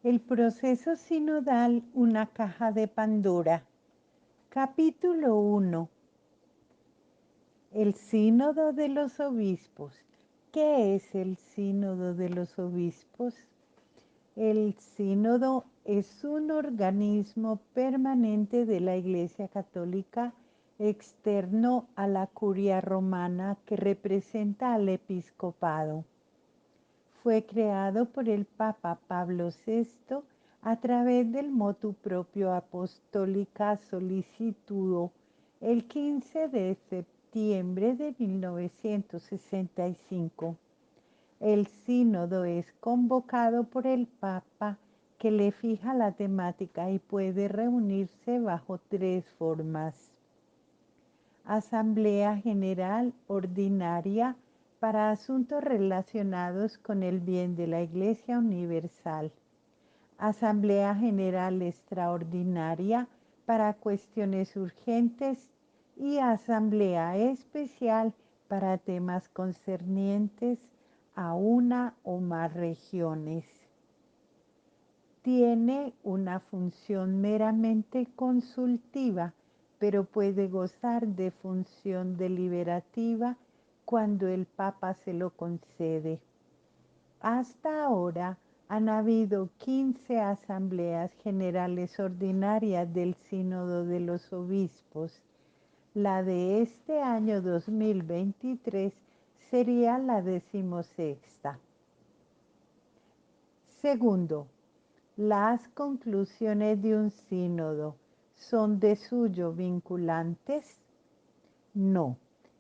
El proceso sinodal, una caja de Pandora. Capítulo 1. El sínodo de los obispos. ¿Qué es el sínodo de los obispos? El sínodo es un organismo permanente de la Iglesia Católica externo a la curia romana que representa al episcopado. Fue creado por el Papa Pablo VI a través del motu proprio Apostolica Solicitudo el 15 de septiembre de 1965. El sínodo es convocado por el Papa, que le fija la temática y puede reunirse bajo 3 formas. Asamblea General Ordinaria para asuntos relacionados con el bien de la Iglesia Universal. Asamblea General Extraordinaria para cuestiones urgentes y Asamblea Especial para temas concernientes a una o más regiones. Tiene una función meramente consultiva, pero puede gozar de función deliberativa cuando el Papa se lo concede. Hasta ahora han habido 15 asambleas generales ordinarias del Sínodo de los Obispos. La de este año 2023 sería la 16ª. Segundo, las conclusiones de un sínodo son de suyo vinculantes. No.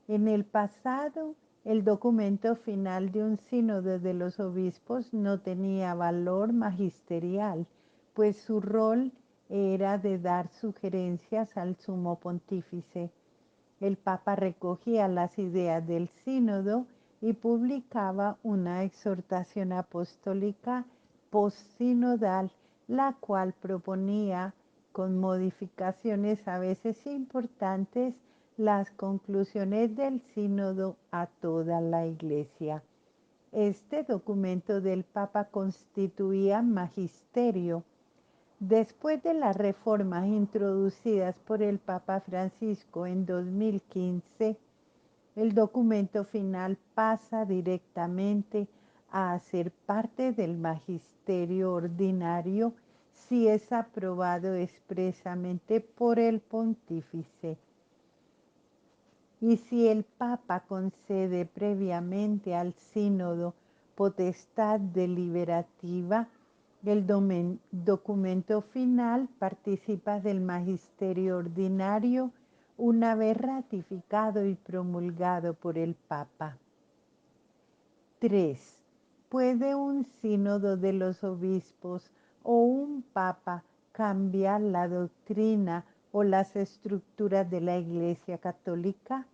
En el pasado, el documento final de un sínodo de los obispos no tenía valor magisterial, pues su rol era de dar sugerencias al sumo pontífice. El Papa recogía las ideas del sínodo y publicaba una exhortación apostólica postsinodal, la cual proponía, con modificaciones a veces importantes, las conclusiones del sínodo a toda la Iglesia. Este documento del Papa constituía magisterio. Después de las reformas introducidas por el Papa Francisco en 2015, el documento final pasa directamente a ser parte del magisterio ordinario si es aprobado expresamente por el pontífice. Y si el Papa concede previamente al sínodo potestad deliberativa, el documento final participa del magisterio ordinario una vez ratificado y promulgado por el Papa. 3. ¿Puede un sínodo de los obispos o un papa cambiar la doctrina o las estructuras de la Iglesia Católica?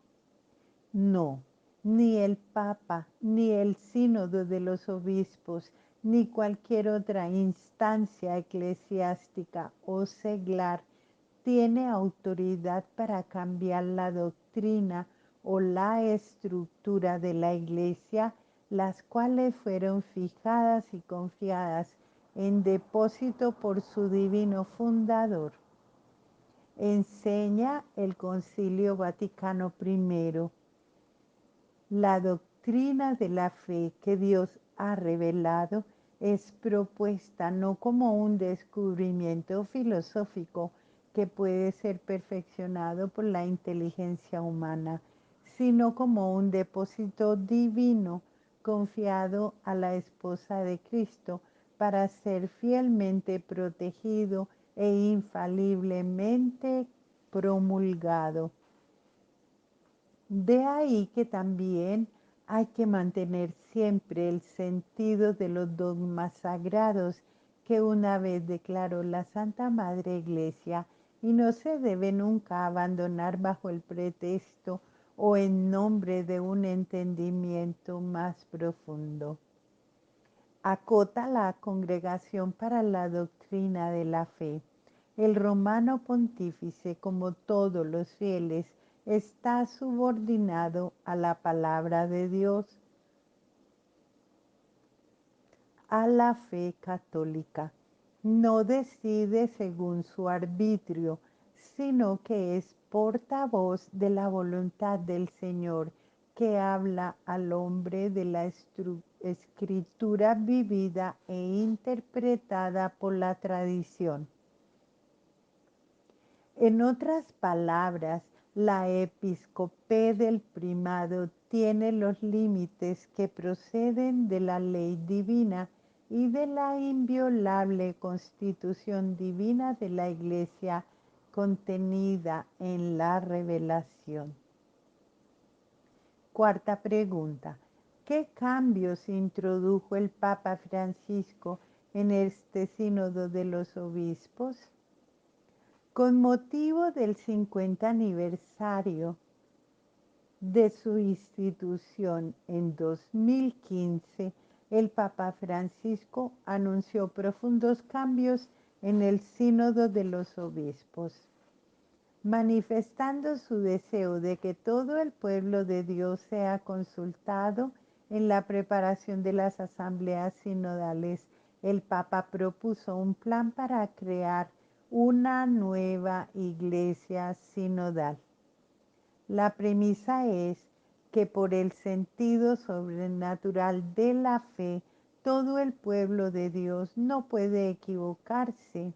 No, ni el Papa, ni el Sínodo de los Obispos, ni cualquier otra instancia eclesiástica o seglar tiene autoridad para cambiar la doctrina o la estructura de la Iglesia, las cuales fueron fijadas y confiadas en depósito por su divino fundador. Enseña el Concilio Vaticano I. La doctrina de la fe que Dios ha revelado es propuesta no como un descubrimiento filosófico que puede ser perfeccionado por la inteligencia humana, sino como un depósito divino confiado a la esposa de Cristo para ser fielmente protegido e infaliblemente promulgado. De ahí que también hay que mantener siempre el sentido de los dogmas sagrados que una vez declaró la Santa Madre Iglesia y no se debe nunca abandonar bajo el pretexto o en nombre de un entendimiento más profundo. Acota la Congregación para la Doctrina de la Fe. El romano pontífice, como todos los fieles, está subordinado a la palabra de Dios, a la fe católica. no decide según su arbitrio, sino que es portavoz de la voluntad del Señor, que habla al hombre de la escritura vivida e interpretada por la tradición. En otras palabras, la episcopé del primado tiene los límites que proceden de la ley divina y de la inviolable constitución divina de la Iglesia contenida en la revelación. Cuarta pregunta. ¿Qué cambios introdujo el Papa Francisco en este sínodo de los obispos? Con motivo del 50 aniversario de su institución en 2015, el Papa Francisco anunció profundos cambios en el Sínodo de los Obispos, manifestando su deseo de que todo el pueblo de Dios sea consultado en la preparación de las asambleas sinodales. El Papa propuso un plan para crear una nueva iglesia sinodal. La premisa es que por el sentido sobrenatural de la fe, todo el pueblo de Dios no puede equivocarse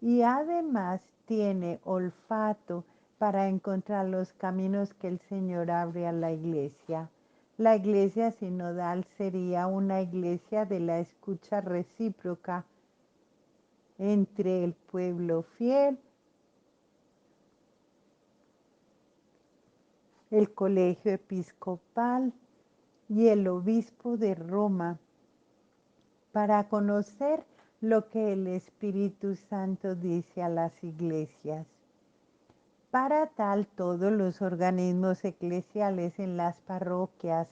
y además tiene olfato para encontrar los caminos que el Señor abre a la iglesia. La iglesia sinodal sería una iglesia de la escucha recíproca entre el pueblo fiel, el colegio episcopal y el obispo de Roma para conocer lo que el Espíritu Santo dice a las iglesias. Para tal, todos los organismos eclesiales en las parroquias,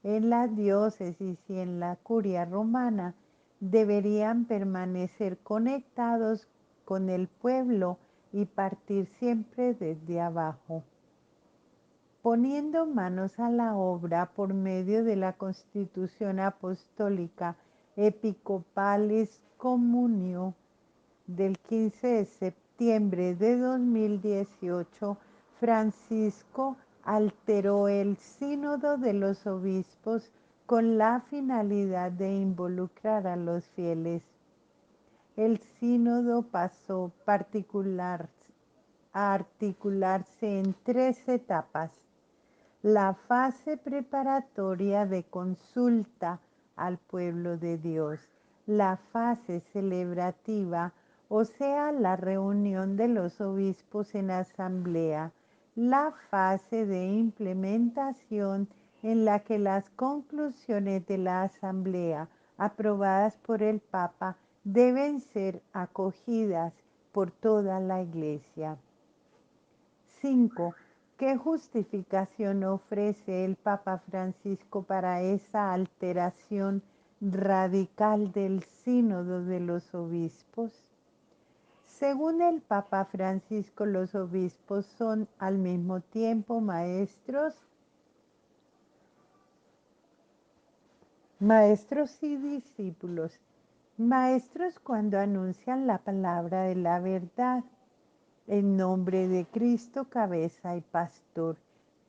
en las diócesis y en la curia romana deberían permanecer conectados con el pueblo y partir siempre desde abajo, poniendo manos a la obra por medio de la Constitución Apostólica Episcopalis Communio del 15 de septiembre de 2018, Francisco alteró el Sínodo de los Obispos con la finalidad de involucrar a los fieles. El sínodo pasó a articularse en 3 etapas. La fase preparatoria de consulta al pueblo de Dios, la fase celebrativa, o sea, la reunión de los obispos en asamblea, la fase de implementación en la que las conclusiones de la asamblea aprobadas por el Papa deben ser acogidas por toda la Iglesia. 5. ¿Qué justificación ofrece el Papa Francisco para esa alteración radical del sínodo de los obispos? Según el Papa Francisco, los obispos son al mismo tiempo maestros y discípulos. Maestros cuando anuncian la palabra de la verdad en nombre de Cristo, cabeza y pastor,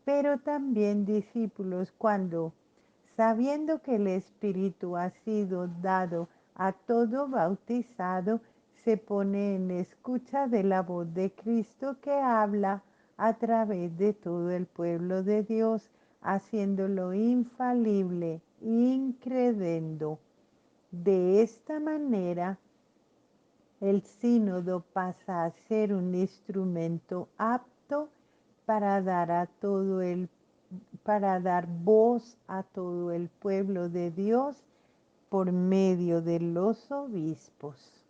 pero también discípulos cuando, sabiendo que el Espíritu ha sido dado a todo bautizado, se pone en escucha de la voz de Cristo que habla a través de todo el pueblo de Dios, haciéndolo infalible, incredendo. De esta manera, el sínodo pasa a ser un instrumento apto para para dar voz a todo el pueblo de Dios por medio de los obispos.